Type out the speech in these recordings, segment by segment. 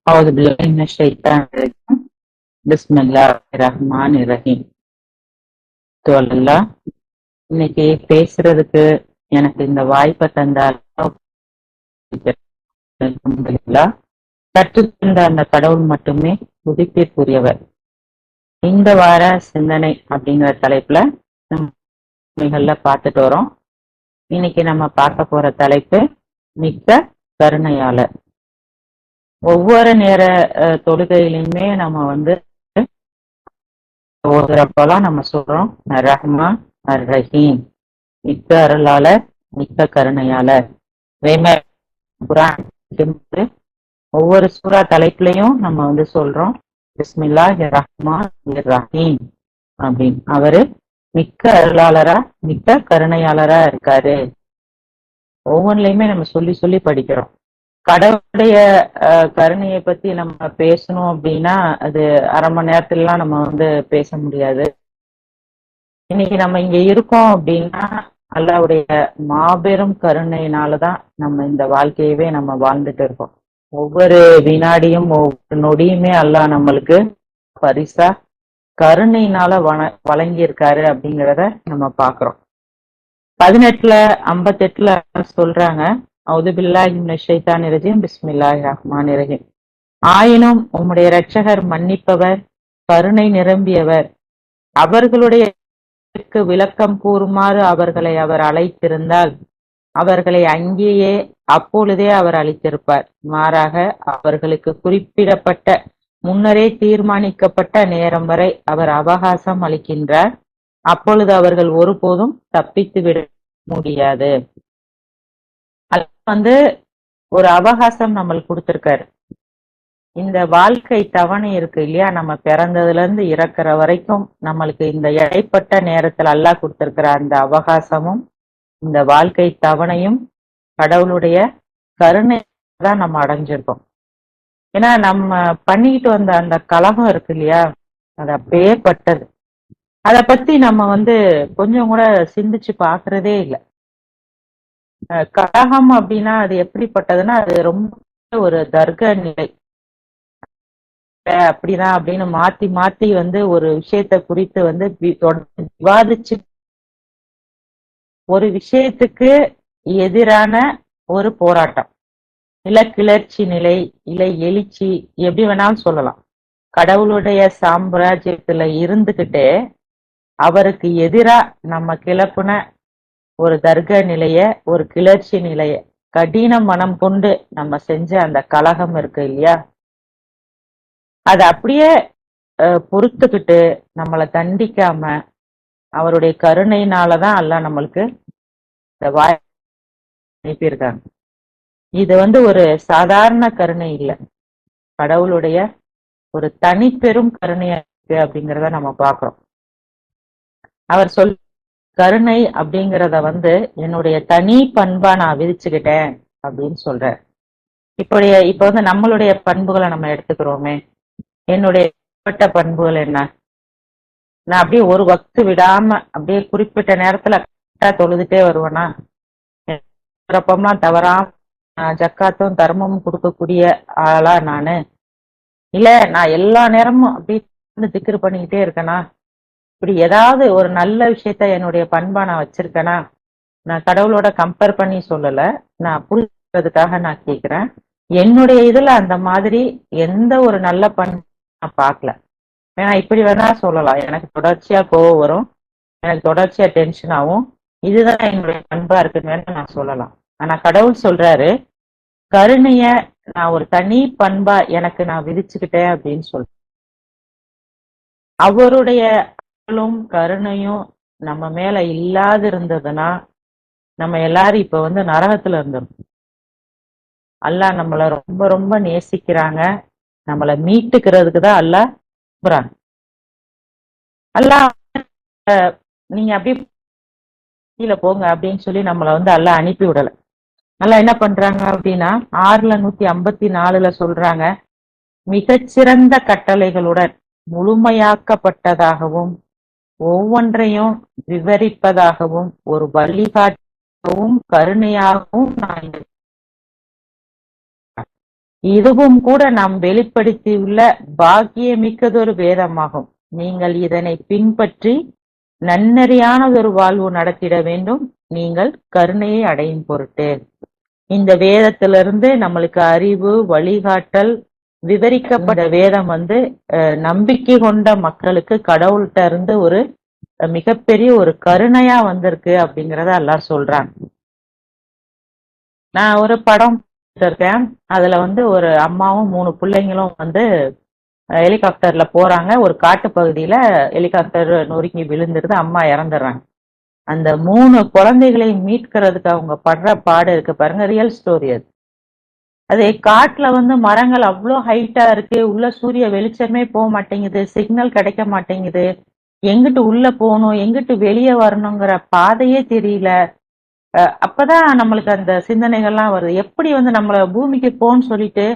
أعوذ بالله من الشيطان الرجيم بسم الله الرحمن الرحيم. அல்லாஹ் இன்னைக்கு பேசுறதுக்கு எனக்கு இந்த வாய்ப்பை தந்தால் அல்ஹம்துலில்லாஹ். கற்றுத்தந்த அந்த கடவுள் மட்டுமே துதிப்பிற்குரியவர். இந்த வார சிந்தனை அப்படிங்கிற தலைப்புல நம்ம பார்த்துட்டு வரோம். இன்னைக்கு நம்ம பார்க்க போற தலைப்பு மிக்க கருணையாளர். ஒவ்வொரு நேர தொழுகையிலுமே நம்ம ஓதுறப்பெல்லாம் நம்ம சொல்றோம் ரஹ்மான் அர் ரஹீம், மிக்க அருளாளர் மிக்க கருணையாளர். அதே மாதிரி குர்ஆன் ஒவ்வொரு சூரா தலைப்புலையும் நம்ம சொல்றோம் பிஸ்மில்லாஹிர் ரஹ்மானிர் ரஹீம் அப்படின்னு. அவரு மிக்க அருளாளரா மிக்க கருணையாளரா இருக்காரு. ஒவ்வொன்றுலயுமே நம்ம சொல்லி சொல்லி படிக்கிறோம். கடவுளுடைய கருணையை பத்தி நம்ம பேசணும் அப்படின்னா அது அரை மணி நேரத்துலலாம் நம்ம பேச முடியாது. இன்னைக்கு நம்ம இங்க இருக்கோம் அப்படின்னா அல்லாஹ்வுடைய மாபெரும் கருணையினாலதான் நம்ம இந்த வாழ்க்கையவே நம்ம வாழ்ந்துட்டு இருக்கோம். ஒவ்வொரு வினாடியும் ஒவ்வொரு நொடியுமே அல்லாஹ் நம்மளுக்கு பரிசா கருணையினால வழங்கி இருக்காரு அப்படிங்கிறத நம்ம பாக்குறோம். 18:58 சொல்றாங்க அஊது பில்லாஹி மினஷ் ஷைத்தானிர் ரஜீம் பிஸ்மில்லாஹிர் ரஹ்மானிர் ரஹீம். ஆயினும் உம்முடைய இரட்சகர் மன்னிப்பவர் கருணை நிரம்பியவர். அவர்களுடைய விளக்கம் கூறுமாறு அவர்களை அவர் அழைத்திருந்தால் அவர்களை அங்கேயே அப்பொழுதே அவர் அளித்திருப்பார். மாறாக அவர்களுக்கு குறிப்பிடப்பட்ட முன்னரே தீர்மானிக்கப்பட்ட நேரம் வரை அவர் அவகாசம் அளிக்கின்றார். அப்பொழுது அவர்கள் ஒருபோதும் தப்பித்து விட முடியாது. ஒரு அவகாசம் நம்மளுக்கு கொடுத்திருக்காரு. இந்த வாழ்க்கை தவணை இருக்கு இல்லையா, நம்ம பிறந்ததுல இருந்து இறக்குற வரைக்கும் நம்மளுக்கு இந்த இடைப்பட்ட நேரத்துல அல்லாஹ் கொடுத்திருக்கிற அந்த அவகாசமும் இந்த வாழ்க்கை தவணையும் கடவுளுடைய கருணை தான் நம்ம அடைஞ்சிருக்கோம். ஏன்னா நம்ம பண்ணிக்கிட்டு வந்த அந்த கலகம் இருக்கு இல்லையா, அது அப்படியே பட்டது. அத பத்தி நம்ம கொஞ்சம் கூட சிந்திச்சு பாக்குறதே இல்லை. கலகம் அப்படின்னா அது எப்படிப்பட்டதுன்னா அது ரொம்ப ஒரு தர்க்க நிலை. அப்படிதான் அப்படின்னு மாத்தி மாத்தி ஒரு விஷயத்த குறித்து விவாதிச்சு ஒரு விஷயத்துக்கு எதிரான ஒரு போராட்டம், இல்ல கிளர்ச்சி நிலை, இல்ல எழுச்சி, எப்படி வேணாலும் சொல்லலாம். கடவுளுடைய சாம்ராஜ்யத்துல இருந்துகிட்டே அவருக்கு எதிரா நம்ம கிளப்புன ஒரு தர்க்க நிலைய, ஒரு கிளர்ச்சி நிலைய, கடின மனம் கொண்டு நம்ம செஞ்ச அந்த கலகம் இருக்கு இல்லையா, அது அப்படியே பொறுத்துக்கிட்டு நம்மளை தண்டிக்காம அவருடைய கருணையினாலதான் அல்லாஹ் நம்மளுக்கு இந்த வாய் அனுப்பியிருக்காங்க. இது ஒரு சாதாரண கருணை இல்லை, கடவுளுடைய ஒரு தனிப்பெரும் கருணையா இருக்கு அப்படிங்கிறத நம்ம பார்க்கிறோம். அவர் கருணை அப்படிங்கிறத என்னுடைய தனி பண்பா நான் விதிச்சுக்கிட்டேன் அப்படின்னு சொல்ற. இப்ப நம்மளுடைய பண்புகளை நம்ம எடுத்துக்கிறோமே, என்னுடைய பண்புகள் என்ன? நான் அப்படியே ஒரு வக்து விடாம அப்படியே குறிப்பிட்ட நேரத்துல கரெக்டா தொழுதுட்டே வருவேனா? சிறப்பம்லாம் தவறாம ஜக்காத்தும் தர்மமும் கொடுக்கக்கூடிய ஆளா நானு? இல்ல நான் எல்லா நேரமும் அப்படி திக்ரு பண்ணிக்கிட்டே இருக்கேனா? இப்படி ஏதாவது ஒரு நல்ல விஷயத்த என்னுடைய பண்பா நான் வச்சிருக்கேனா? நான் கடவுளோட கம்பேர் பண்ணி சொல்லல, நான் புரிஞ்சுக்கிறதுக்காக நான் கேக்குறேன். என்னுடைய இதுல அந்த மாதிரி எந்த ஒரு நல்ல பண்பு நான் பார்க்கல. ஏன்னா இப்படி வேணா சொல்லலாம், எனக்கு தொடர்ச்சியா கோவம் வரும், எனக்கு தொடர்ச்சியா டென்ஷன் ஆகும், இதுதான் என்னுடைய பண்பா இருக்குன்னு வேணா நான் சொல்லலாம். ஆனா கடவுள் சொல்றாரு கருணைய நான் ஒரு தனி பண்பா எனக்கு நான் விதிச்சுக்கிட்டேன் அப்படின்னு சொல்றேன். அவருடைய கருணையும் நம்ம மேல இல்லாது இருந்ததுன்னா நம்ம எல்லாரும் இப்ப நரகத்துல இருந்தோம். அல்லாஹ் நம்மள ரொம்ப ரொம்ப நேசிக்கிறாங்க, நம்மளை மீட்டுக்கிறதுக்கு தான் அல்லாஹ் கூப்பிடுறாங்க. அல்லாஹ் நீங்க அப்படியே கீழே போங்க அப்படின்னு சொல்லி நம்மளை அல்லாஹ் அனுப்பி விடல. அல்லாஹ் என்ன பண்றாங்க அப்படின்னா 6:154 சொல்றாங்க, மிகச்சிறந்த கட்டளைகளுடன் முழுமையாக்கப்பட்டதாகவும் ஒவ்வொன்றையும் விவரிப்பதாகவும் ஒரு வழிகாட்டவும் கருணையாகவும் நான் இதுவும் கூட நாம் வெளிப்படுத்தியுள்ள பாக்கியமிக்கதொரு வேதமாகும். நீங்கள் இதனை பின்பற்றி நன்னெறியானதொரு வாழ்வு நடத்திட வேண்டும், நீங்கள் கருணையை அடையும் பொருட்டு. இந்த வேதத்திலிருந்து நம்மளுக்கு அறிவு, வழிகாட்டல் விவரிக்கப்பட்ட வேதம் நம்பிக்கை கொண்ட மக்களுக்கு கடவுள்கிட்ட இருந்து ஒரு மிகப்பெரிய ஒரு கருணையா வந்திருக்கு அப்படிங்கறத எல்லாம் சொல்றாங்க. நான் ஒரு படம் இருக்கேன். அதுல ஒரு அம்மாவும் 3 பிள்ளைங்களும் ஹெலிகாப்டர்ல போறாங்க. ஒரு காட்டு பகுதியில ஹெலிகாப்டர் நொறுங்கி விழுந்துருது, அம்மா இறந்துடுறாங்க. அந்த 3 குழந்தைகளை மீட்கிறதுக்கு அவங்க படுற பாடு இருக்கு பாருங்க, ரியல் ஸ்டோரி அது. அது காட்டுல மரங்கள் அவ்வளோ ஹைட்டா இருக்கு, உள்ள சூரிய வெளிச்சமே போக மாட்டேங்குது, சிக்னல் கிடைக்க மாட்டேங்குது, எங்கிட்டு உள்ள போகணும் எங்கிட்டு வெளியே வரணுங்கிற பாதையே தெரியல. அப்பதான் நம்மளுக்கு அந்த சிந்தனைகள்லாம் வருது. எப்படி நம்மள பூமிக்கு போன்னு சொல்லிட்டு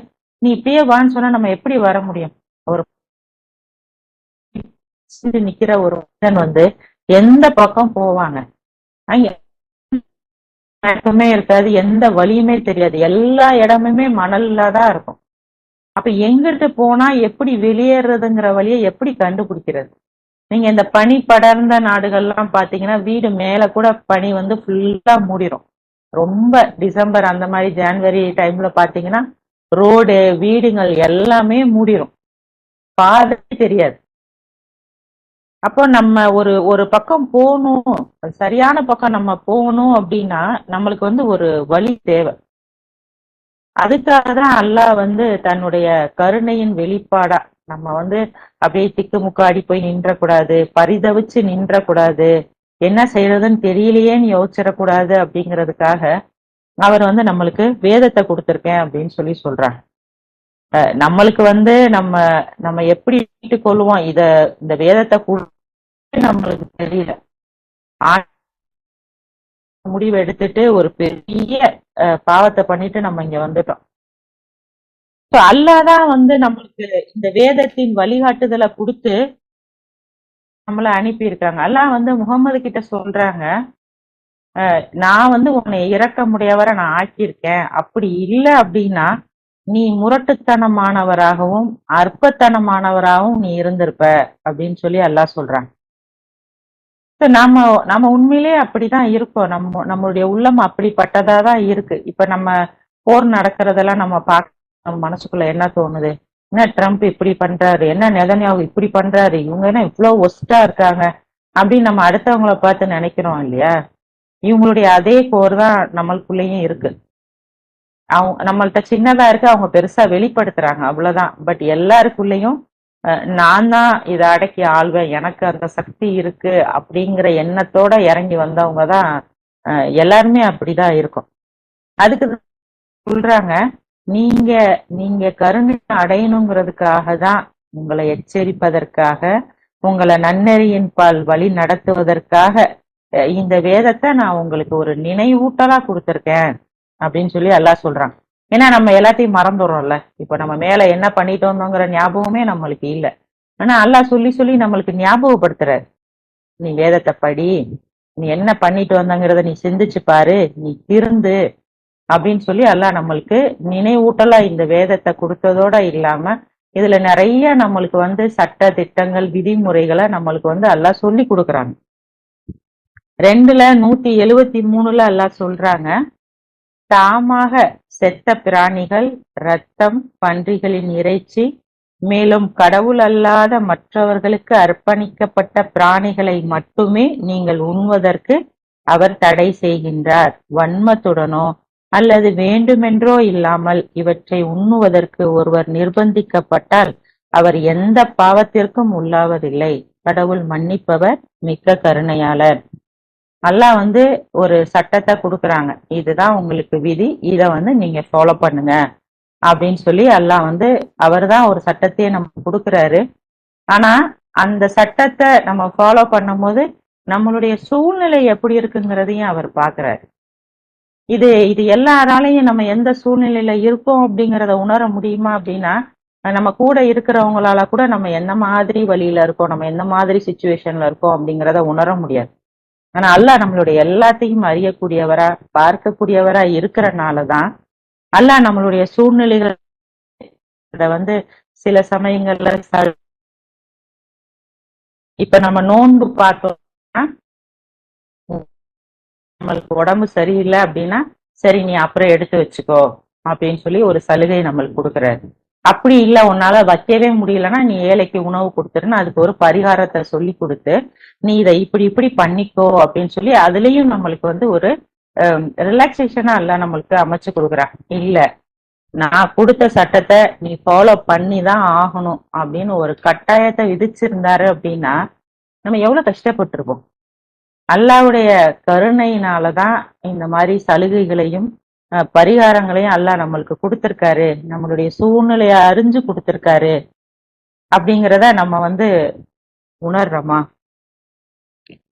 நீ இப்படியே வான்னு சொன்னா நம்ம எப்படி வர முடியும்? ஒரு நிக்கிற ஒரு மனிதன் எந்த பக்கம் போவாங்க? அங்க எப்பவுமே இருக்காது, எந்த வழியுமே தெரியாது, எல்லா இடமுமே மணல்ல தான் இருக்கும். அப்ப எங்கிட்டு போனா எப்படி வெளியேறதுங்கிற வழியை எப்படி கண்டுபிடிக்கிறது? நீங்க இந்த பனி படர்ந்த நாடுகள்லாம் பாத்தீங்கன்னா வீடு மேல கூட பனி ஃபுல்லா மூடிரும். ரொம்ப டிசம்பர் அந்த மாதிரி ஜனவரி டைம்ல பாத்தீங்கன்னா ரோடு வீடுகள் எல்லாமே மூடிரும், பாதை தெரியாது. அப்போ நம்ம ஒரு ஒரு பக்கம் போகணும், சரியான பக்கம் நம்ம போகணும் அப்படின்னா நம்மளுக்கு ஒரு வழி தேவை. அதுக்காக தான் அல்லாஹ் தன்னுடைய கருணையின் வெளிப்பாடா நம்ம அப்படியே திக்குமுக்காடி போய் நின்றக்கூடாது, பரிதவிச்சு நின்றக்கூடாது, என்ன செய்யறதுன்னு தெரியலையேன்னு யோசிச்சிடக்கூடாது அப்படிங்கிறதுக்காக அவர் நம்மளுக்கு வேதத்தை கொடுத்திருக்கேன் அப்படின்னு சொல்றாங்க. நம்மளுக்கு நம்ம நம்ம எப்படி கொள்ளுவோம் இந்த வேதத்தை நம்மளுக்கு தெரியல. முடிவு எடுத்துட்டு ஒரு பெரிய பாவத்தை பண்ணிட்டு நம்ம இங்க வந்துட்டோம். அல்லாதான் நம்மளுக்கு இந்த வேதத்தின் வழிகாட்டுதலை கொடுத்து நம்மள அனுப்பி இருக்காங்க. அல்லாஹ் முகமது கிட்ட சொல்றாங்க, நான் உன்னை இறக்க முடியவரை நான் ஆக்கியிருக்கேன். அப்படி இல்லை அப்படின்னா நீ முரட்டுத்தனமானவராகவும் அற்பத்தனமானவராகவும் நீ இருந்திருப்ப அப்படின்னு சொல்லி அல்லாஹ் சொல்றாங்க. நாம நம்ம உண்மையிலே அப்படிதான் இருக்கோம். நம்மளுடைய உள்ளம் அப்படிப்பட்டதா தான் இருக்கு. இப்ப நம்ம போர் நடக்கிறதெல்லாம் நம்ம நம்ம மனசுக்குள்ள என்ன தோணுது? என்ன ட்ரம்ப் இப்படி பண்றாரு, என்ன நெதன்யாகு இப்படி பண்றாரு, இவங்க என்ன இவ்வளவு ஒஸ்டா இருக்காங்க அப்படின்னு நம்ம அடுத்தவங்கள பார்த்து நினைக்கிறோம் இல்லையா? இவங்களுடைய அதே போர் தான் நம்மளுக்குள்ளேயும் இருக்கு. அவங்க நம்மள்ட்ட சின்னதா இருக்கு, அவங்க பெருசா வெளிப்படுத்துறாங்க, அவ்வளவுதான். பட் எல்லாருக்குள்ளேயும் நான் தான் இதை அடக்கி ஆள்வேன், எனக்கு அந்த சக்தி இருக்கு அப்படிங்கிற எண்ணத்தோட இறங்கி வந்தவங்க தான் எல்லாருமே அப்படிதான் இருக்கும். அதுக்கு சொல்றாங்க, நீங்க நீங்க கருணை அடையணுங்கிறதுக்காக தான், உங்களை எச்சரிப்பதற்காக, உங்களை நன்னெறியின் பால் வழி நடத்துவதற்காக இந்த வேதத்தை நான் உங்களுக்கு ஒரு நினைவூட்டலா கொடுத்திருக்கேன் அப்படின்னு சொல்லி அல்லாஹ் சொல்றாங்க. ஏன்னா நம்ம எல்லாத்தையும் மறந்துடுறோம்ல. இப்ப நம்ம மேல என்ன பண்ணிட்டோம்ங்கிற ஞாபகமே நம்மளுக்கு இல்லை. ஆனா அல்லாஹ் சொல்லி சொல்லி நம்மளுக்கு ஞாபகப்படுத்துறாரு, நீ வேதத்தை படி, நீ என்ன பண்ணிட்டு வந்தங்கிறத நீ சிந்திச்சு பாரு, நீ திருந்து அப்படின்னு சொல்லி அல்லாஹ் நம்மளுக்கு நினைவூட்டலா இந்த வேதத்தை கொடுத்ததோட இல்லாம இதுல நிறைய நம்மளுக்கு சட்ட திட்டங்கள் விதிமுறைகளை நம்மளுக்கு அல்லாஹ் சொல்லி கொடுக்குறாங்க. 2:173 அல்லாஹ் சொல்றாங்க, தாமாக செத்த பிராணிகள், இரத்தம், பன்றிகளின் இறைச்சி, மேலும் கடவுள் அல்லாத மற்றவர்களுக்கு அர்ப்பணிக்கப்பட்ட பிராணிகளை மட்டுமே நீங்கள் உண்ணுவதற்கு அவர் தடை செய்கின்றார். வன்மத்துடனோ அல்லது வேண்டுமென்றோ இல்லாமல் இவற்றை உண்ணுவதற்கு ஒருவர் நிர்பந்திக்கப்பட்டால் அவர் எந்த பாவத்திற்கும் உள்ளாவதில்லை. கடவுள் மன்னிப்பவர், மிக்க கருணையாளர். அல்லாஹ் ஒரு சட்டத்தை கொடுக்குறாங்க, இதுதான் உங்களுக்கு விதி, இத நீங்க ஃபாலோ பண்ணுங்க அப்படின்னு சொல்லி அல்லாஹ் அவர் தான் ஒரு சட்டத்தையே நம்ம கொடுக்குறாரு. ஆனா அந்த சட்டத்தை நம்ம ஃபாலோ பண்ணும் போது நம்மளுடைய சூழ்நிலை எப்படி இருக்குங்கிறதையும் அவர் பாக்குறாரு. இது இது எல்லாராலையும் நம்ம எந்த சூழ்நிலையில இருக்கோம் அப்படிங்கிறத உணர முடியுமா அப்படின்னா, நம்ம கூட இருக்கிறவங்களால கூட நம்ம என்ன மாதிரி வழியில இருக்கோம், நம்ம என்ன மாதிரி சுச்சுவேஷன்ல இருக்கோம் அப்படிங்கிறத உணர முடியாது. ஆனா அல்லாஹ் நம்மளுடைய எல்லாத்தையும் அறியக்கூடியவரா பார்க்கக்கூடியவரா இருக்கிறனாலதான் அல்லாஹ் நம்மளுடைய சூழ்நிலைகள் அத வந்து சில சமயங்கள்ல இப்ப நம்ம நோன்பு பார்த்தோம்னா நம்மளுக்கு உடம்பு சரியில்லை அப்படின்னா சரி நீ அப்புறம் எடுத்து வச்சுக்கோ அப்படின்னு சொல்லி ஒரு சலுகை நம்மளுக்கு கொடுக்குறாரு. அப்படி இல்லை உன்னால வைக்கவே முடியலன்னா நீ ஏழைக்கு உணவு கொடுத்துருன்னு அதுக்கு ஒரு பரிகாரத்தை சொல்லி கொடுத்து நீ இதை இப்படி இப்படி பண்ணிக்கோ அப்படின்னு சொல்லி அதுலயும் நம்மளுக்கு வந்து ஒரு ரிலாக்ஸேஷனா இல்ல நம்மளுக்கு அமைச்சு கொடுக்குறான். இல்ல நான் கொடுத்த சட்டத்தை நீ ஃபாலோ பண்ணி தான் ஆகணும் அப்படின்னு ஒரு கட்டாயத்தை விதிச்சிருந்தாரு அப்படின்னா நம்ம எவ்வளவு கஷ்டப்பட்டிருப்போம். அல்லாவுடைய கருணையினாலதான் இந்த மாதிரி சலுகைகளையும் பரிகாரங்களையும் அல்லாஹ் நம்மளுக்கு கொடுத்திருக்காரு, நம்மளுடைய சூழ்நிலைய அறிஞ்சு கொடுத்திருக்காரு அப்படிங்கிறத நம்ம வந்து உணர்றோமா.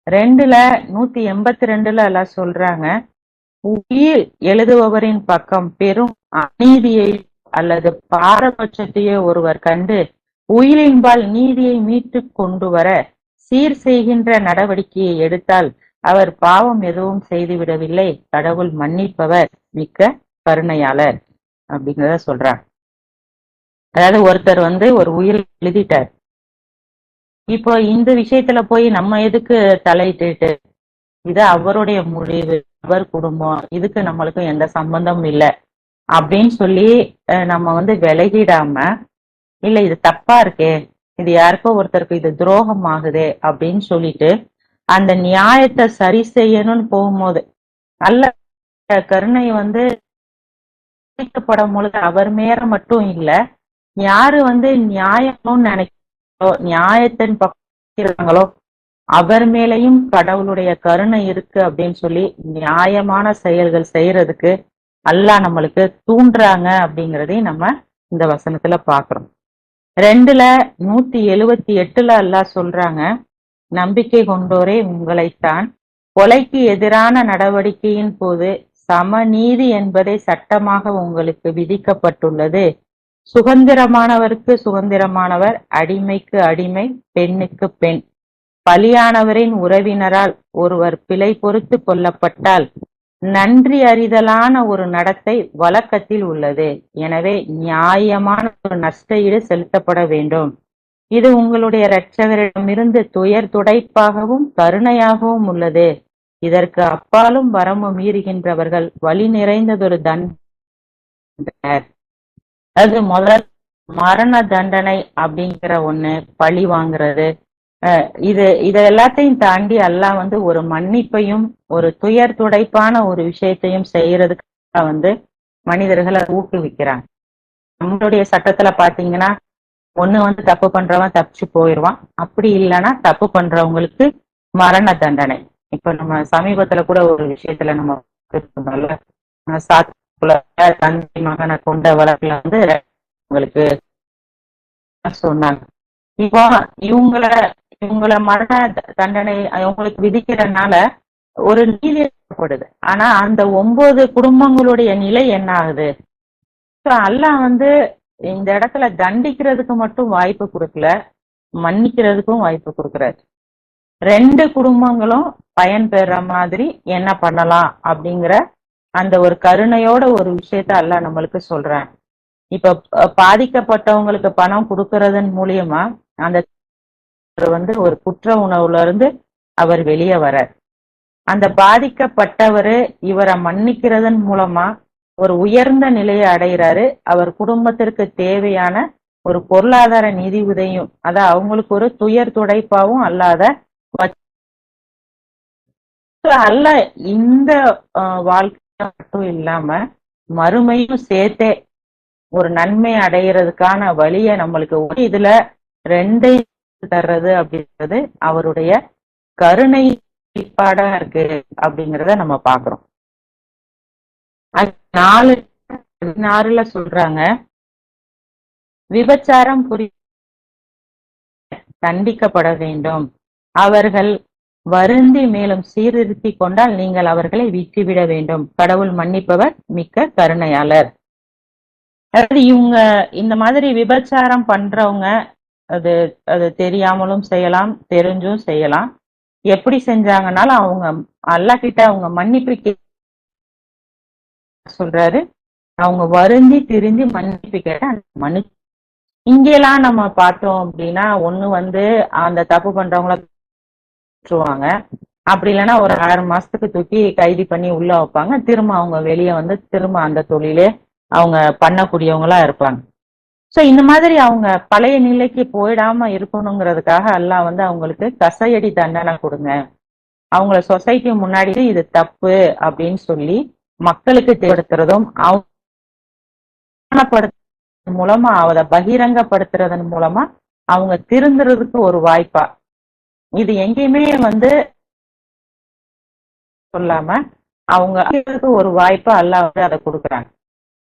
182 எல்லாம் சொல்றாங்க, உயிர் எழுதுபவரின் பக்கம் பெரும் அநீதியை அல்லது பாரபட்சத்தையே ஒருவர் கண்டு உயிரின்பால் நீதியை மீட்டு கொண்டு வர சீர் செய்கின்ற நடவடிக்கையை எடுத்தால் அவர் பாவம் எதுவும் செய்துவிடவில்லை, கடவுள் மன்னிப்பவர், மிக்க கருணையாளர் அப்படிங்கிறத சொல்றாங்க. அதாவது ஒருத்தர் வந்து ஒரு உயிர் எழுதிட்டார். இப்போ இந்த விஷயத்துல போய் நம்ம எதுக்கு தலையிட்டு, இது அவருடைய முடிவு, அவர் குடும்பம், இதுக்கு நம்மளுக்கும் எந்த சம்பந்தமும் இல்லை அப்படின்னு சொல்லி நம்ம வந்து விலகிடாம, இல்ல இது தப்பா இருக்கே, இது யாருக்கோ ஒருத்தருக்கு இது துரோகம் ஆகுதே அப்படின்னு சொல்லிட்டு அந்த நியாயத்தை சரி செய்யணும்னு போகும்போது அல்ல கருணை வந்து படும் பொழுது அவர் மேல மட்டும் இல்ல, யாரு வந்து நியாயம்னு நினைக்கிறோ நியாயத்தின் பக்கிறாங்களோ அவர் மேலையும் கடவுளுடைய கருணை இருக்கு அப்படின்னு சொல்லி நியாயமான செயல்கள் செய்யறதுக்கு அல்லாஹ் நம்மளுக்கு தூண்டுறாங்க அப்படிங்கிறதையும் நம்ம இந்த வசனத்துல பாக்குறோம். 178 அல்லாஹ் சொல்றாங்க, நம்பிக்கை கொண்டோரே உங்களைத்தான் கொலைக்கு எதிரான நடவடிக்கையின் போது சமநீதி என்பதை சட்டமாக உங்களுக்கு விதிக்கப்பட்டுள்ளது. சுதந்திரமானவருக்கு சுதந்திரமானவர், அடிமைக்கு அடிமை, பெண்ணுக்கு பெண். பலியானவரின் உறவினரால் ஒருவர் பிழை பொறுத்து கொல்லப்பட்டால் நன்றி அறிதலான ஒரு நடத்தை வழக்கத்தில் உள்ளது. எனவே நியாயமான ஒரு நஷ்ட ஈடு செலுத்தப்பட வேண்டும். இது உங்களுடைய இரட்சகரிடமிருந்து துயர் துடைப்பாகவும் கருணையாகவும் உள்ளது. இதற்கு அப்பாலும் வரம்பு மீறுகின்றவர்கள் வழி நிறைந்ததொரு தண்டனை. அது முதல் மரண தண்டனை அப்படிங்கிற ஒண்ணு, பழி வாங்குறது, இது எல்லாத்தையும் தாண்டி அல்லாஹ் வந்து ஒரு மன்னிப்பையும் ஒரு துயர் துடைப்பான ஒரு விஷயத்தையும் செய்யறதுக்கு வந்து மனிதர்களை ஊக்குவிக்கிறாங்க. நம்மளுடைய சட்டத்துல பாத்தீங்கன்னா ஒண்ணு வந்து தப்பு பண்றவன் தப்பிச்சு போயிடுவான், அப்படி இல்லைன்னா தப்பு பண்றவங்களுக்கு மரண தண்டனை. இப்ப நம்ம சமீபத்துல கூட ஒரு விஷயத்துல நம்ம தந்தை மகனை கொண்ட வழக்குல வந்து உங்களுக்கு சொன்னாங்க. இப்போ இவங்கள மரண தண்டனை அவங்களுக்கு விதிக்கிறதுனால ஒரு நீதி ஏற்படுது. ஆனா அந்த 9 குடும்பங்களுடைய நிலை என்ன ஆகுது? அல்லாஹ் வந்து இந்த இடத்துல தண்டிக்கிறதுக்கு மட்டும் வாய்ப்பு கொடுக்கல, மன்னிக்கிறதுக்கும் வாய்ப்பு கொடுக்குறாரு. 2 குடும்பங்களும் பயன் பெற மாதிரி என்ன பண்ணலாம் அப்படிங்கிற அந்த ஒரு கருணையோட ஒரு விஷயத்த அல்லாஹ் நம்மளுக்கு சொல்றான். இப்ப பாதிக்கப்பட்டவங்களுக்கு பணம் கொடுக்கறதன் மூலியமா அந்த வந்து ஒரு குற்ற உணர்வுல இருந்து அவர் வெளியே வரார். அந்த பாதிக்கப்பட்டவரு இவரை மன்னிக்கிறதன் மூலமா ஒரு உயர்ந்த நிலையை அடைகிறாரு. அவர் குடும்பத்திற்கு தேவையான ஒரு பொருளாதார நிதி உதவியும், அதான் அவங்களுக்கு ஒரு துயர் துடைப்பாவும் அல்லாத அல்ல. இந்த வாழ்க்கை மட்டும் இல்லாம மறுமையும் சேர்த்தே ஒரு நன்மை அடைகிறதுக்கான வழியை நம்மளுக்கு இதுல 2 தர்றது அப்படின்றது அவருடைய கருணை வெளிப்பாடா இருக்கு அப்படிங்கிறத நம்ம பாக்குறோம். 4:16 சொல்றாங்க, விபச்சாரம் தண்டிக்கப்பட வேண்டும். அவர்கள் வருந்தி மேலும் சீர்திருத்தி கொண்டால் நீங்கள் அவர்களை விட்டுவிட வேண்டும். கடவுள் மன்னிப்பவர், மிக்க கருணையாளர். அதாவது இவங்க இந்த மாதிரி விபச்சாரம் பண்றவங்க அது அது தெரியாமலும் செய்யலாம், தெரிஞ்சும் செய்யலாம். எப்படி செஞ்சாங்கன்னாலும் அவங்க அல்லாஹ் கிட்ட அவங்க மன்னிப்பு சொல்றாரு. அவங்க வருந்தி திரிஞ்சு மன்னிப்பு கேட்ட மன்னிச்சு இங்கெல்லாம் நம்ம பார்த்தோம் அப்படின்னா ஒண்ணு வந்து அந்த தப்பு பண்றவங்கள விட்டுருவாங்க. அப்படி இல்லைன்னா ஒரு 6 மாசத்துக்கு தூக்கி கைது பண்ணி உள்ள வைப்பாங்க. திரும்ப அவங்க வெளியே வந்து திரும்ப அந்த தொழிலே அவங்க பண்ணக்கூடியவங்களா இருப்பாங்க. சோ இந்த மாதிரி அவங்க பழைய நிலைக்கு போயிடாம இருக்கணுங்கிறதுக்காக அல்லாஹ் வந்து அவங்களுக்கு கசையடி தண்டனை கொடுங்க. அவங்கள சொசைட்டி முன்னாடி இது தப்பு அப்படின்னு சொல்லி மக்களுக்கு தெரியப்படுத்துறதும் அவமானப்படுத்துறது மூலமா அதை பகிரங்கப்படுத்துறதன் மூலமா அவங்க திருந்துறதுக்கு ஒரு வாய்ப்பா இது எங்கேயுமே வந்து சொல்லாம அவங்க ஒரு வாய்ப்பா அல்லாஹ் வந்து அதை கொடுக்குறாங்க.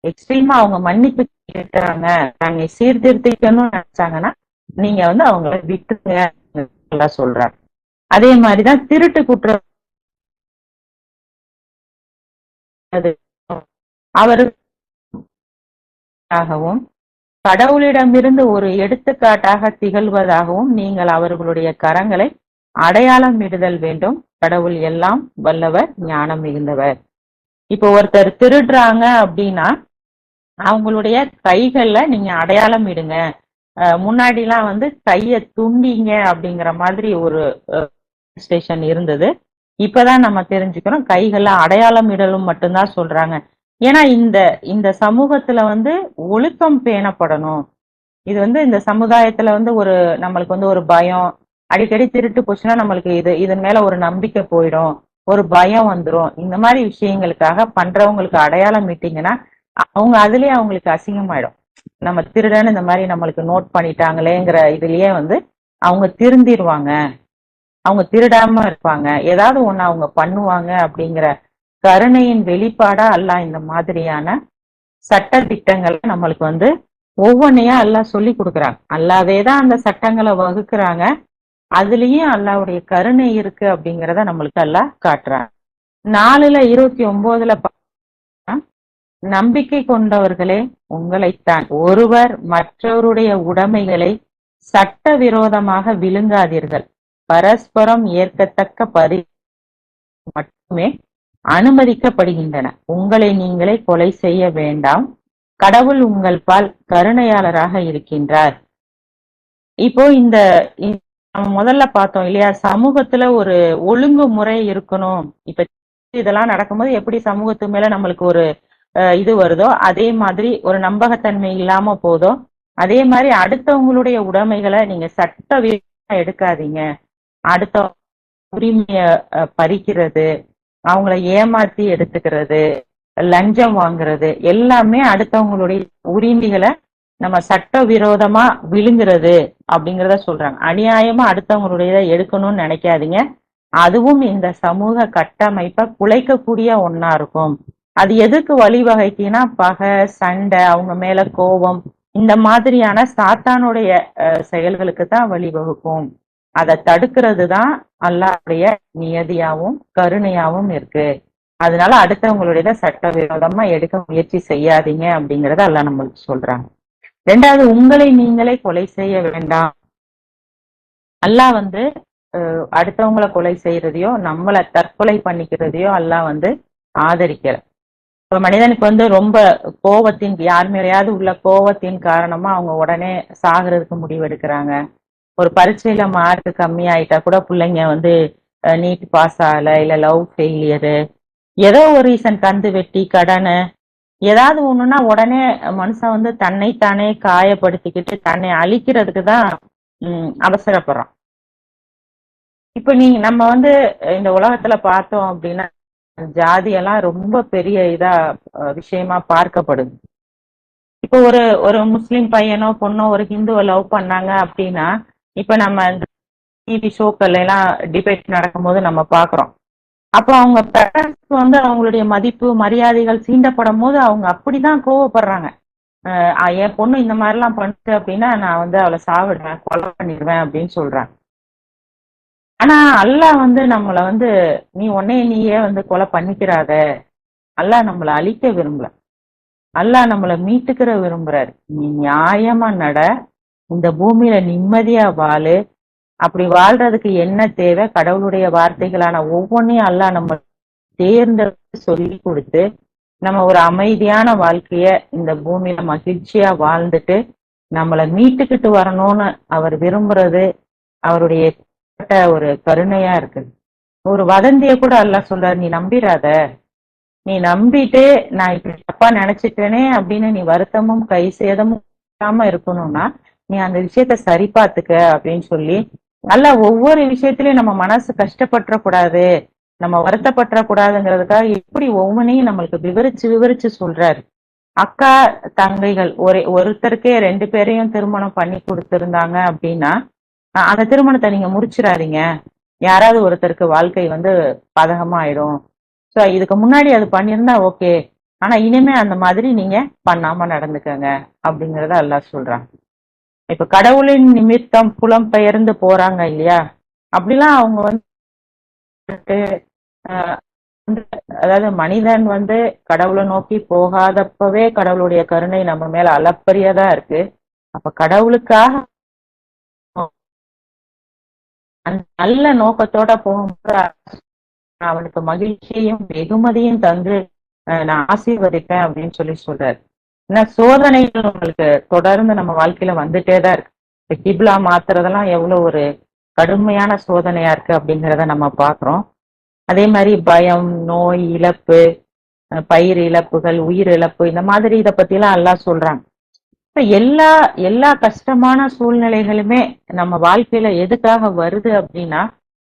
எக்ஸ்ட்ரீமா அவங்க மன்னிப்பு கேட்கிறாங்க, நாங்க சீர்திருத்திக்கணும்னு நினைச்சாங்கன்னா நீங்க வந்து அவங்கள விட்டுருங்க சொல்றாங்க. அதே மாதிரிதான் திருட்டு குற்றம் அவருக்காகவும் கடவுளிடமிருந்து ஒரு எடுத்துக்காட்டாக திகழ்வதாகவும் நீங்கள் அவர்களுடைய கரங்களை அடையாளம் இடுதல் வேண்டும். கடவுள் எல்லாம் வல்லவர், ஞானம் மிகுந்தவர். இப்போ ஒருத்தர் திருடுறாங்க அப்படின்னா அவங்களுடைய கைகள்ல நீங்க அடையாளம் இடுங்க. முன்னாடி எல்லாம் வந்து கைய துண்டிங்க அப்படிங்கிற மாதிரி ஒரு ஸ்டேஷன் இருந்தது. இப்பதான் நம்ம தெரிஞ்சுக்கிறோம் கைகள்ல அடையாளம் இடலும் மட்டும்தான் சொல்றாங்க. ஏன்னா இந்த இந்த சமூகத்துல வந்து ஒழுக்கம் பேணப்படணும். இது வந்து இந்த சமுதாயத்துல வந்து ஒரு நம்மளுக்கு வந்து ஒரு பயம், அடிக்கடி திருட்டு போச்சுன்னா நம்மளுக்கு இதன் மேல ஒரு நம்பிக்கை போயிடும், ஒரு பயம் வந்துடும். இந்த மாதிரி விஷயங்களுக்காக பண்றவங்களுக்கு அடையாளம் இட்டீங்கன்னா அவங்க அதுலயே அவங்களுக்கு அசிங்கமாயிடும். நம்ம திருடன்னு இந்த மாதிரி நம்மளுக்கு நோட் பண்ணிட்டாங்களேங்கிற இதுலயே வந்து அவங்க திருந்திருவாங்க, அவங்க திருடாம இருப்பாங்க, ஏதாவது ஒண்ணு அவங்க பண்ணுவாங்க அப்படிங்கிற கருணையின் வெளிப்பாடா அல்லாஹ் இந்த மாதிரியான சட்ட திட்டங்களை நம்மளுக்கு வந்து ஒவ்வொன்னையா அல்லாஹ் சொல்லி கொடுக்குறாங்க. அல்லாவே தான் அந்த சட்டங்களை வகுக்கிறாங்க. அதுலயும் அல்லாஹ்வுடைய கருணை இருக்கு அப்படிங்கிறத நம்மளுக்கு அல்லாஹ் காட்டுறாங்க. 4:29 நம்பிக்கை கொண்டவர்களே, உங்களைத்தான் ஒருவர் மற்றவருடைய உடைமைகளை சட்டவிரோதமாக விழுங்காதீர்கள். பரஸ்பரம் ஏற்கத்தக்க பரி மட்டுமே அனுமதிக்கப்படுகின்றன. உங்களை நீங்களே கொலை செய்ய வேண்டாம். கடவுள் உங்கள் பால் கருணையாளராக இருக்கின்றார். இப்போ இந்த நம்ம முதல்ல பார்த்தோம் இல்லையா, சமூகத்துல ஒரு ஒழுங்குமுறை இருக்கணும். இப்ப இதெல்லாம் நடக்கும்போது எப்படி சமூகத்து மேல நம்மளுக்கு ஒரு இது வருதோ அதே மாதிரி ஒரு நம்பகத்தன்மை இல்லாம போதோ அதே மாதிரி அடுத்தவங்களுடைய உடைமைகளை நீங்க சட்ட எடுக்காதீங்க. அடுத்த உரிமைய பறிக்கிறது, அவங்கள ஏமாத்தி எடுத்துக்கிறது, லஞ்சம் வாங்குறது எல்லாமே அடுத்தவங்களுடைய உரிமைகளை நம்ம சட்ட விரோதமா விழுங்குறது அப்படிங்கிறத சொல்றாங்க. அநியாயமா அடுத்தவங்களுடைய எடுக்கணும்னு நினைக்காதீங்க. அதுவும் இந்த சமூக கட்டமைப்பை குலைக்கக்கூடிய ஒண்ணா இருக்கும். அது எதுக்கு வழிவகைக்குன்னா பகை, சண்டை, அவங்க மேல கோபம், இந்த மாதிரியான சாத்தானுடைய செயல்களுக்கு தான் வழிவகுக்கும். அதை தடுக்கிறது தான் அல்லாஹ்வுடைய நியதியாவும் கருணையாவும் இருக்கு. அதனால அடுத்தவங்களுடைய சட்டவிரோதமா எடுக்க முயற்சி செய்யாதீங்க அப்படிங்கறத அல்லாஹ் நம்மளுக்கு சொல்றாங்க. 2வது, உங்களை நீங்களே கொலை செய்ய வேண்டாம். அல்லாஹ் வந்து அடுத்தவங்களை கொலை செய்யறதையோ நம்மளை தற்கொலை பண்ணிக்கிறதையோ அல்லாஹ் வந்து ஆதரிக்கல. இப்ப மனிதனுக்கு வந்து ரொம்ப கோவத்தின் யார் மேலேயாவது உள்ள கோவத்தின் காரணமா அவங்க உடனே சாகிறதுக்கு முடிவெடுக்கிறாங்க. ஒரு பரீட்சையில மார்க் கம்மி ஆயிட்டா கூட பிள்ளைங்க வந்து நீட் பாஸ் ஆகல, இல்ல லவ் ஃபெயிலியரு, ஏதோ ஒரு ரீசன், கந்து வெட்டி, கடனை, ஏதாவது ஒண்ணுன்னா உடனே மனுஷன் வந்து தன்னைத்தானே காயப்படுத்திக்கிட்டு தன்னை அழிக்கிறதுக்கு தான் அவசரப்படுறான். இப்ப நம்ம வந்து இந்த உலகத்துல பார்த்தோம் அப்படின்னா ஜாதியெல்லாம் ரொம்ப பெரிய இதா விஷயமா பார்க்கப்படுது. இப்போ ஒரு முஸ்லிம் பையனோ பொண்ணோ ஒரு ஹிந்துவை லவ் பண்ணாங்க அப்படின்னா இப்ப நம்ம டிவி ஷோக்கள் எல்லாம் டிபேட் நடக்கும்போது நம்ம பாக்குறோம். அப்போ அவங்க பேரண்ட்ஸ் வந்து அவங்களுடைய மதிப்பு மரியாதைகள் சீண்டப்படும் போது அவங்க அப்படிதான் கோவப்படுறாங்க. என் பொண்ணு இந்த மாதிரி எல்லாம் பண்ணுச்சு அப்படின்னா நான் வந்து அவளை சாவிடுவேன், கொலை பண்ணிடுவேன் அப்படின்னு சொல்றாங்க. ஆனா அல்லாஹ் வந்து நம்மள வந்து நீ நீயே வந்து கொலை பண்ணிக்கிறாத, அல்லாஹ் நம்மளை அழிக்க விரும்பல, அல்லாஹ் நம்மளை மீட்டுக்கிற விரும்புறாரு. நீ நியாயமா நட, இந்த பூமியில நிம்மதியா வாழு. அப்படி வாழ்றதுக்கு என்ன தேவை, கடவுளுடைய வார்த்தைகளான ஒவ்வொன்றையும் அல்லாஹ் நம்ம தேர்ந்தெடுத்து சொல்லி கொடுத்து நம்ம ஒரு அமைதியான வாழ்க்கைய இந்த பூமியில மகிழ்ச்சியா வாழ்ந்துட்டு நம்மளை மீட்டுக்கிட்டு வரணும்னு அவர் விரும்புறது அவருடைய ஒரு கருணையா இருக்கு. ஒரு வதந்திய கூட அல்லாஹ் சொல்றாரு, நீ நம்பிராத, நீ நம்பிட்டு நான் இப்படி தப்பா நினைச்சிட்டேனே அப்படின்னு நீ வருத்தமும் கை சேதமும் இல்லாம இருக்கணும்னா நீ அந்த விஷயத்த சரி பார்த்துக்க அப்படின்னு சொல்லி நல்லா ஒவ்வொரு விஷயத்திலயும் நம்ம மனசு கஷ்டப்பட்டுறக்கூடாது, நம்ம வருத்தப்பட்டுறக்கூடாதுங்கிறதுக்காக இப்படி ஒவ்வொன்றையும் நம்மளுக்கு விவரிச்சு விவரிச்சு சொல்றாரு. அக்கா தங்கைகள் ஒருத்தருக்கே 2 பேரையும் திருமணம் பண்ணி கொடுத்திருந்தாங்க அப்படின்னா அந்த திருமணத்தை நீங்க முடிச்சிடாதீங்க, யாராவது ஒருத்தருக்கு வாழ்க்கை பாதகமா ஆயிடும். சோ இதுக்கு முன்னாடி அது பண்ணியிருந்தா ஓகே, ஆனா இனிமே அந்த மாதிரி நீங்க பண்ணாம நடந்துக்கங்க அப்படிங்கறத அல்லாஹ் சொல்றான். இப்ப கடவுளின் நிமித்தம் புலம் பெயர்ந்து போறாங்க இல்லையா, அப்படிலாம் அவங்க ஆஹ் அதாவது மனிதன் கடவுளை நோக்கி போகாதப்பவே கடவுளுடைய கருணை நம்ம மேல அளப்பரியதா இருக்கு. அப்ப கடவுளுக்காக அந்த நல்ல நோக்கத்தோட போகும்போது அவனுக்கு மகிழ்ச்சியையும் வெகுமதியும் தந்து நான் ஆசீர்வதிப்பேன் அப்படின்னு சொல்லி சொல்றாரு. ஏன்னா சோதனைகள் உங்களுக்கு தொடர்ந்து நம்ம வாழ்க்கையில வந்துட்டே தான் இருக்கு. இப்ப கிப்லா மாத்துறதெல்லாம் எவ்வளவு ஒரு கடுமையான சோதனையா இருக்கு அப்படிங்கிறத நம்ம பாக்குறோம். அதே மாதிரி பயம், நோய், இழப்பு, பயிர் இழப்புகள், உயிர் இழப்பு, இந்த மாதிரி இதை பத்தி எல்லாம் எல்லாம் சொல்றாங்க. இப்ப எல்லா எல்லா கஷ்டமான சூழ்நிலைகளுமே நம்ம வாழ்க்கையில எதுக்காக வருது அப்படின்னா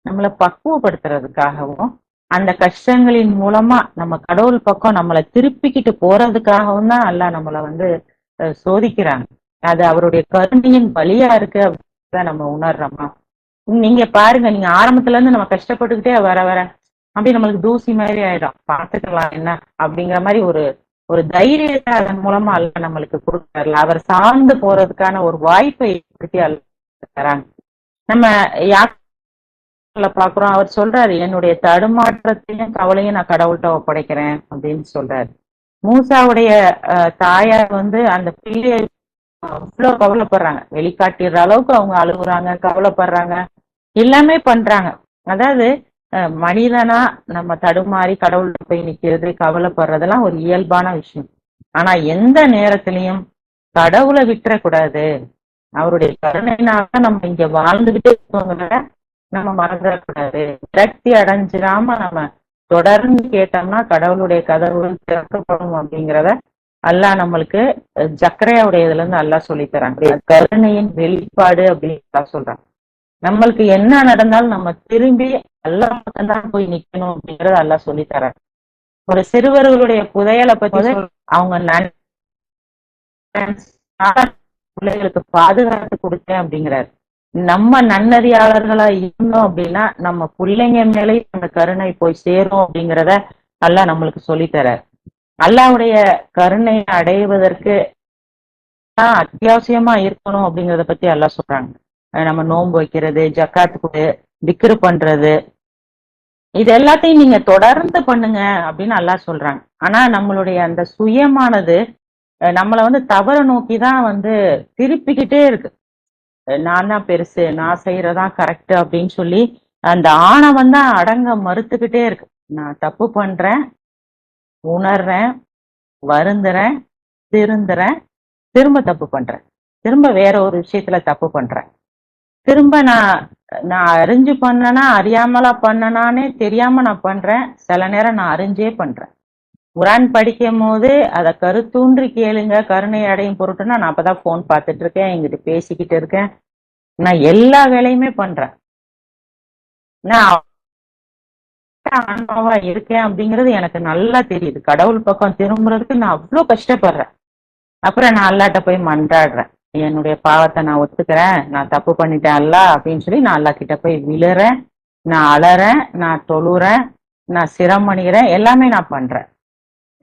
நம்மளை பக்குவப்படுத்துறதுக்காகவும் அந்த கஷ்டங்களின் மூலமா நம்ம கடவுள் பக்கம் நம்மளை திருப்பிக்கிட்டு போறதுக்காகவும் தான் அல்லாஹ் நம்மளை சோதிக்கிறாங்க. அது அவருடைய கருணையின் வழியா இருக்கு அப்படின்றத நம்ம உணர்றோமா? நீங்க பாருங்க, நீங்க ஆரம்பத்துல இருந்து நம்ம கஷ்டப்பட்டுக்கிட்டே வர வர அப்படி நம்மளுக்கு தூசி மாதிரி ஆயிடும், பார்த்துக்கலாம் என்ன அப்படிங்கிற மாதிரி ஒரு ஒரு தைரியத்தை அதன் மூலமா அல்லாஹ் நம்மளுக்கு கொடுத்தாருல, அவர் சார்ந்து போறதுக்கான ஒரு வாய்ப்பை ஏற்படுத்தி அல்லாஹ் தராங்க. நம்ம பாக்குறோம், அவர் சொல்றாரு, என்னுடைய தடுமாற்றத்தையும் கவலையும் நான் கடவுள்கிட்ட ஒப்படைக்கிறேன் அப்படின்னு சொல்றாரு. மூசாவுடைய தாயார் அந்த பிள்ளையை அவ்வளவு கவலைப்படுறாங்க, வெளிக்காட்டிடுற அளவுக்கு அவங்க அழுகுறாங்க, கவலைப்படுறாங்க, எல்லாமே பண்றாங்க. அதாவது மனிதனா நம்ம தடுமாறி கடவுள்கிட்ட போய் நிக்கிறது, கவலைப்படுறதெல்லாம் ஒரு இயல்பான விஷயம். ஆனா எந்த நேரத்திலையும் கடவுளை விட்டுறக்கூடாது. அவருடைய கருணைனால நம்ம இங்க வாழ்ந்துகிட்டே இருக்கோங்கிற நம்ம மறந்துடக்கூடாது. விரக்தி அடைஞ்சிடாம நம்ம தொடர்ந்து கேட்டோம்னா கடவுளுடைய கதவுகள் திறக்கப்படும் அப்படிங்கிறத அல்லாஹ் நம்மளுக்கு ஜக்கரையாவுடைய இதுல இருந்து அல்லாஹ் சொல்லித்தராங்க. கருணையின் வெளிப்பாடு அப்படின்னு சொல்றாங்க. நம்மளுக்கு என்ன நடந்தாலும் நம்ம திரும்பி அல்லாஹ் மட்டும்தான் போய் நிக்கணும் அப்படிங்கறத அல்லாஹ் சொல்லித்தராங்க. ஒரு சிறுவர்களுடைய புதையலை பத்தி அவங்க பிள்ளைகளுக்கு பாதுகாத்து கொடுத்தேன் அப்படிங்கிறாரு. நம்ம நன்னறியாளர்களா இருந்தோம் அப்படின்னா நம்ம பிள்ளைங்க மேலே அந்த கருணை போய் சேரும் அப்படிங்கிறத அல்லாஹ் நம்மளுக்கு சொல்லித்தரார். அல்லாஹ்வுடைய கருணை அடைவதற்கு அத்தியாவசியமா இருக்கணும் அப்படிங்கறத பத்தி அல்லாஹ் சொல்றாங்க. நம்ம நோன்பு வைக்கிறது, ஜக்காத்து திக்ரு பண்றது, இது எல்லாத்தையும் நீங்க தொடர்ந்து பண்ணுங்க அப்படின்னு அல்லாஹ் சொல்றாங்க. ஆனா நம்மளுடைய அந்த சுயமானது நம்மளை தவற நோக்கிதான் திருப்பிக்கிட்டே இருக்கு. நான் தான் பெருசு, நான் செய்யறதான் கரெக்ட் அப்படின்னு சொல்லி அந்த ஆணவம் தான் அடங்க மறுத்துக்கிட்டே இருக்கு. நான் தப்பு பண்றேன், உணர்றேன், வருந்துறேன், திருந்துறேன், திரும்ப தப்பு பண்றேன், திரும்ப வேற ஒரு விஷயத்துல தப்பு பண்றேன், திரும்ப நான் அறிஞ்சு பண்ணனா அறியாமலா பண்ணனானே தெரியாம நான் பண்றேன், சில நேரம் நான் அறிஞ்சே பண்றேன். குரான் படிக்கும் போது அதை கருத்தூன்றி கேளுங்க கருணை அடையும் பொருட்டுன்னா நான் அப்பதான் போன் பார்த்துட்டு இருக்கேன், எங்கிட்ட பேசிக்கிட்டு இருக்கேன், நான் எல்லா வேலையுமே பண்றேன், நான் ஆன்மாவா இருக்கேன் அப்படிங்கிறது எனக்கு நல்லா தெரியுது. கடவுள் பக்கம் திரும்புறதுக்கு நான் அவ்வளவு கஷ்டப்படுறேன். அப்புறம் நான் அல்லாட்ட போய் மன்றாடுறேன், என்னுடைய பாவத்தை நான் ஒத்துக்கிறேன், நான் தப்பு பண்ணிட்டேன் அல்லா அப்படின்னு சொல்லி நான் அல்லா கிட்ட போய் விழுறேன், நான் அலறேன், நான் தொழுறேன், நான் சிரமணிகிறேன், எல்லாமே நான் பண்றேன்.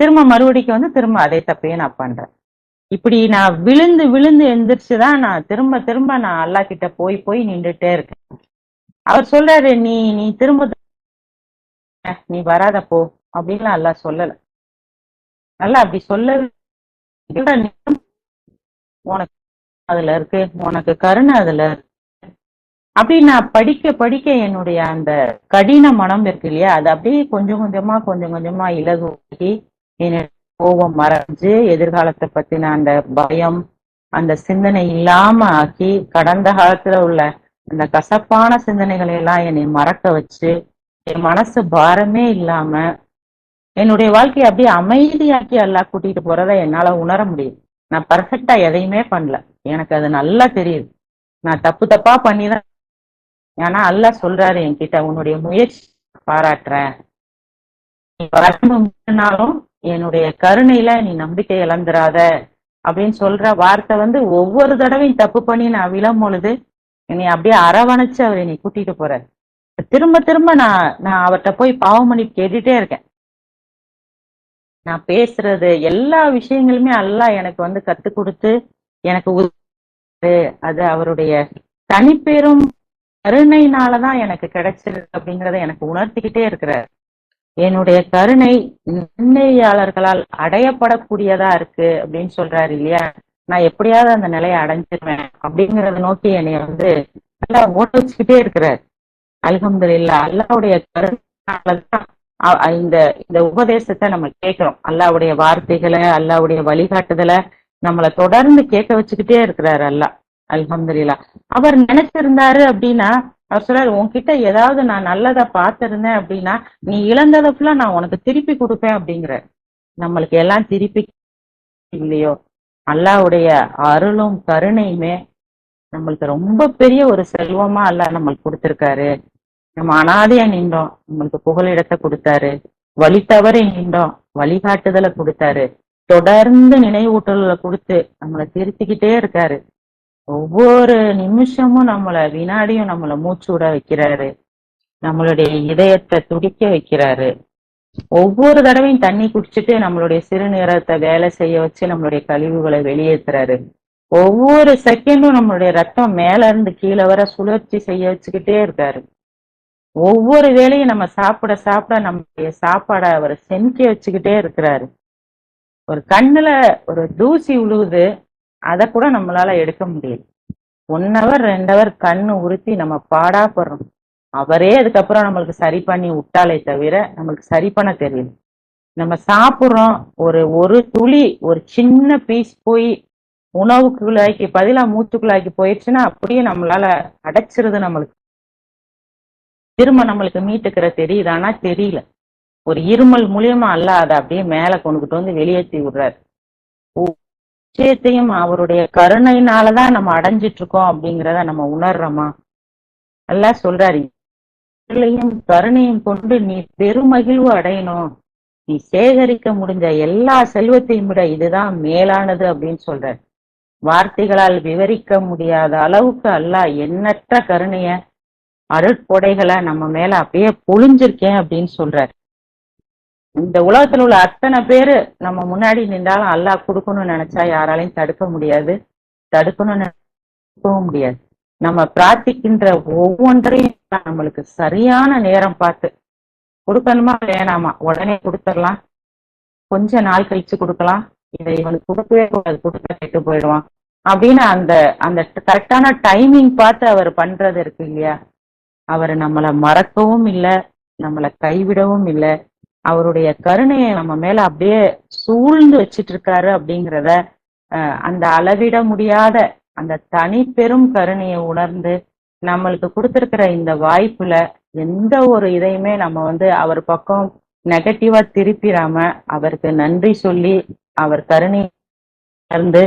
திரும்ப மறுபடிக்கு திரும்ப அதே தப்பையே நான் பண்றேன். இப்படி நான் விழுந்து விழுந்து எந்திரிச்சுதான் நான் திரும்ப திரும்ப நான் அல்லா கிட்ட போய் போய் நின்றுட்டே இருக்கேன். அவர் சொல்றாரு, நீ நீ திரும்ப நீ வராத போ அப்படின்லாம் அல்லா சொல்லல. நல்லா அப்படி சொல்ல, உனக்கு அதுல இருக்கு, உனக்கு கருணை அதுல அப்படி நான் படிக்க படிக்க என்னுடைய அந்த கடின மனம் இருக்கு இல்லையா, அது அப்படியே கொஞ்சம் கொஞ்சமா இலகுவாகி கோபம் மறைஞ்சு எதிர்காலத்தை பத்தின அந்த பயம், அந்த சிந்தனை இல்லாம ஆக்கி கடந்த காலத்துல உள்ள அந்த கசப்பான சிந்தனைகளை எல்லாம் என்னை மறக்க வச்சு என் மனசு பாரமே இல்லாம என்னுடைய வாழ்க்கையை அப்படியே அமைதியாக்கி எல்லாம் கூட்டிட்டு போறத என்னால உணர முடியுது. நான் பர்ஃபெக்டா எதையுமே பண்ணல, எனக்கு அது நல்லா தெரியுது. நான் தப்பு தப்பா பண்ணிதான். ஆனா அல்லாஹ் சொல்றாரு என்கிட்ட, உன்னுடைய முயற்சி பாராட்டுறேன், நீ வரணும்னாலும் என்னுடைய கருணையில நீ நம்பிக்கை இழந்துராத அப்படின்னு சொல்ற வார்த்தை ஒவ்வொரு தடவையும் தப்பு பண்ணி நான் விழும் பொழுது என்னை அப்படியே அரவணைச்சு அவர் என்னை கூட்டிட்டு போறாரு. திரும்ப திரும்ப நான் அவர்கிட்ட போய் பாவம் பண்ணி கேட்டுட்டே இருக்கேன். நான் பேசுறது எல்லா விஷயங்களுமே அல்லாஹ் எனக்கு கத்து கொடுத்து எனக்கு அது அவருடைய தனிப்பெரும் கருணையினாலதான் எனக்கு கிடைச்சிருக்கு அப்படிங்கறத எனக்கு உணர்த்திக்கிட்டே இருக்கிறார். என்னுடைய கருணை நன்மையாளர்களால் அடையப்படக்கூடியதா இருக்கு அப்படின்னு சொல்றாரு இல்லையா. நான் எப்படியாவது அந்த நிலையை அடைஞ்சிருவேன் அப்படிங்கறத நோக்கி என்னைய நல்லா ஓட்ட வச்சுக்கிட்டே இருக்கிறார். அல்ஹம்துலில்லாஹ். அல்லாஹ்வுடைய கருணையாலதான் இந்த இந்த உபதேசத்தை நம்ம கேட்கிறோம். அல்லாஹ்வுடைய வார்த்தைகளை, அல்லாஹ்வுடைய வழிகாட்டுதலை நம்மளை தொடர்ந்து கேட்க வச்சுக்கிட்டே இருக்கிறாரு அல்லாஹ். அல்ஹம்துலில்லாஹ். அவர் நினைச்சிருந்தாரு அப்படின்னா அவர் சொல்றாரு, உன்கிட்ட ஏதாவது நான் நல்லதை பார்த்திருந்தேன் அப்படின்னா நீ இழந்ததை ஃபுல்லா நான் உனக்கு திருப்பி கொடுப்பேன் அப்படிங்கிற. நம்மளுக்கு எல்லாம் திருப்பி இல்லையோ, அல்லாஹ்வுடைய அருளும் கருணையுமே நம்மளுக்கு ரொம்ப பெரிய ஒரு செல்வமா அல்லாஹ் நம்மளுக்கு கொடுத்திருக்காரு. நம்ம அனாதையா நின்றோம், நம்மளுக்கு புகலிடத்தை கொடுத்தாரு. வழி தவறி நின்றோம், வழிகாட்டுதலை கொடுத்தாரு. தொடர்ந்து நினைவூட்டல்களை கொடுத்து நம்மளை திருத்திக்கிட்டே இருக்காரு. ஒவ்வொரு நிமிஷமும் வினாடியும் நம்மளை மூச்சு விட வைக்கிறாரு. நம்மளுடைய இதயத்தை துடிக்க வைக்கிறாரு. ஒவ்வொரு தடவையும் தண்ணி குடிச்சிட்டு நம்மளுடைய சிறுநீரகத்தை வேலை செய்ய வச்சு நம்மளுடைய கழிவுகளை வெளியேற்றுறாரு. ஒவ்வொரு செகண்டும் நம்மளுடைய ரத்தம் மேல இருந்து கீழே வர சுழற்சி செய்ய வச்சுக்கிட்டே இருக்காரு. ஒவ்வொரு வேளையும் நம்ம சாப்பிட சாப்பிட நம்மளுடைய சாப்பாடை அவர் செமிக்க வச்சுக்கிட்டே இருக்கிறாரு. ஒரு கண்ணுல ஒரு தூசி உழுவுது, அதை கூட நம்மளால எடுக்க முடியல. 1 hour 2 hour கண்ணு உறுத்தி நம்ம பாடாப்படுறோம். அவரே அதுக்கப்புறம் நம்மளுக்கு சரி பண்ணி விட்டாலே தவிர நம்மளுக்கு சரி பண்ண தெரியல. நம்ம சாப்பிடுறோம், ஒரு துளி ஒரு சின்ன பீஸ் போய் உணவுக்குள்ளாக்கி பதிலா மூச்சுக்குள்ளாக்கி போயிடுச்சுன்னா அப்படியே நம்மளால அடைச்சிருது. நம்மளுக்கு திரும்ப நம்மளுக்கு மீட்டுக்கிற தெரியுதானா தெரியல. ஒரு இருமல் மூலியமா அல்லாஹ் அதை அப்படியே மேல கொண்டுகிட்டு வெளியேற்றி விடுறாரு. விஷயத்தையும் அவருடைய கருணையினாலதான் நம்ம அடைஞ்சிட்டு இருக்கோம் அப்படிங்கிறத நம்ம உணர்றோமா? அல்லாஹ் சொல்றாரு, கருணையும் கொண்டு நீ பெருமகிழ்வு அடையணும், நீ சேகரிக்க முடிஞ்ச எல்லா செல்வத்தையும் விட இதுதான் மேலானது அப்படின்னு சொல்றாரு. வார்த்தைகளால் விவரிக்க முடியாத அளவுக்கு அல்லாஹ் எண்ணற்ற கருணைய அருட்கொடைகளை நம்ம மேல அப்படியே பொழிஞ்சிருக்கேன் அப்படின்னு சொல்றாரு. இந்த உலகத்துல உள்ள அத்தனை பேரு நம்ம முன்னாடி நின்றாலும் அல்லாஹ் கொடுக்கணும்னு நினைச்சா யாராலையும் தடுக்க முடியாது, தடுக்கணும்னு நினைக்கவும் முடியாது. நம்ம பிரார்த்திக்கின்ற ஒவ்வொன்றையும் நம்மளுக்கு சரியான நேரம் பார்த்து கொடுக்கணுமா வேணாமா, உடனே கொடுத்துடலாம், கொஞ்ச நாள் கழிச்சு கொடுக்கலாம், இதை இவனுக்கு கொடுக்கவே கூடாது, கொடுக்க கேட்டு போயிடுவான் அப்படின்னு அந்த அந்த கரெக்டான டைமிங் பார்த்து அவர் பண்றது இருக்கு இல்லையா. அவர் நம்மளை மறக்கவும் இல்லை, நம்மளை கைவிடவும் இல்லை. அவருடைய கருணையை நம்ம மேல அப்படியே சூழ்ந்து வச்சிட்டு இருக்காரு அப்படிங்கிறத அந்த அளவிட முடியாத அந்த தனி பெரும் கருணையை உணர்ந்து நம்மளுக்கு கொடுத்திருக்கிற இந்த வாய்ப்புல எந்த ஒரு இதையுமே நம்ம அவர் பக்கம் நெகட்டிவா திருப்பிடாம அவருக்கு நன்றி சொல்லி அவர் கருணை உணர்ந்து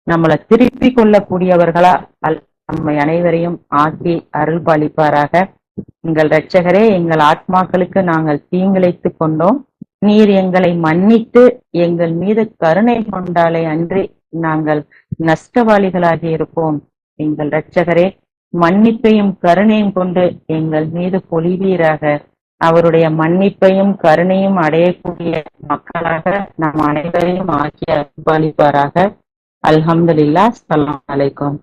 நம்மளை திருப்பி கொள்ளக்கூடியவர்களா நம்மை அனைவரையும் ஆக்கி அருள் பாலிப்பாராக. எங்கள் இரட்சகரே, எங்கள் ஆத்மாக்களுக்கு நாங்கள் தீங்கிழைத்துக் கொண்டோம், நீர் எங்களை மன்னித்து எங்கள் மீது கருணை கொண்டாலே அன்றி நாங்கள் நஷ்டவாளிகளாகி இருப்போம். எங்கள் இரட்சகரே, மன்னிப்பையும் கருணையும் கொண்டு எங்கள் மீது பொழிவீராக. அவருடைய மன்னிப்பையும் கருணையும் அடையக்கூடிய மக்களாக நாம் அனைவரையும் ஆக்கி அருள்பாலிப்பாராக. அல்ஹம்துலில்லாஹ். அஸ்ஸலாமு அலைக்கும்.